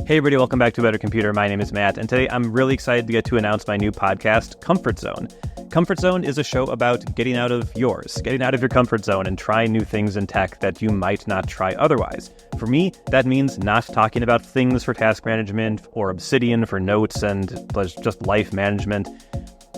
Hey everybody, welcome back to Better Computer. My name is Matt, and today I'm really excited to get to announce my new podcast, Comfort Zone. Comfort Zone is a show about getting out of your comfort zone and trying new things in tech that you might not try otherwise. For me, that means not talking about things for task management or Obsidian for notes and just life management.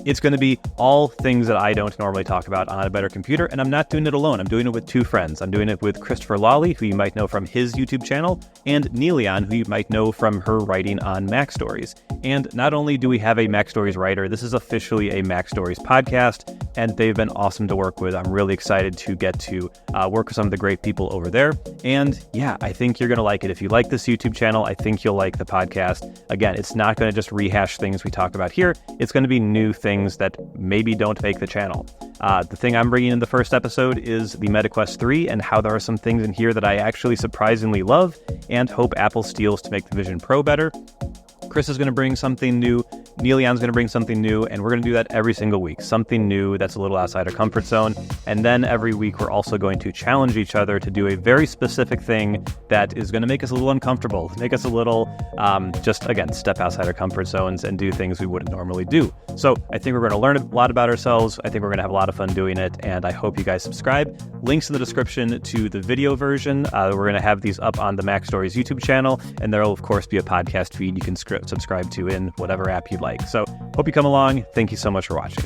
It's going to be all things that I don't normally talk about on A Better Computer, and I'm not doing it alone. I'm doing it with two friends. I'm doing it with Christopher Lawley, who you might know from his YouTube channel, and Neelian, who you might know from her writing on Mac Stories. And not only do we have a Mac Stories writer, this is officially a Mac Stories podcast, and they've been awesome to work with. I'm really excited to get to work with some of the great people over there. And yeah, I think you're going to like it. If you like this YouTube channel, I think you'll like the podcast. Again, it's not going to just rehash things we talk about here. It's going to be new things that maybe don't make the channel. The thing I'm bringing in the first episode is the MetaQuest 3 and how there are some things in here that I actually surprisingly love and hope Apple steals to make the Vision Pro better. Chris is going to bring something new, Neelian's going to bring something new, and we're going to do that every single week. Something new that's a little outside our comfort zone. And then every week we're also going to challenge each other to do a very specific thing that is going to make us a little uncomfortable, make us a little, step outside our comfort zones and do things we wouldn't normally do. So I think we're going to learn a lot about ourselves. I think we're going to have a lot of fun doing it, and I hope you guys subscribe. Links in the description to the video version. We're going to have these up on the Mac Stories YouTube channel, and there will, of course, be a podcast feed you can subscribe to in whatever app you'd like. So hope you come along. Thank you so much for watching.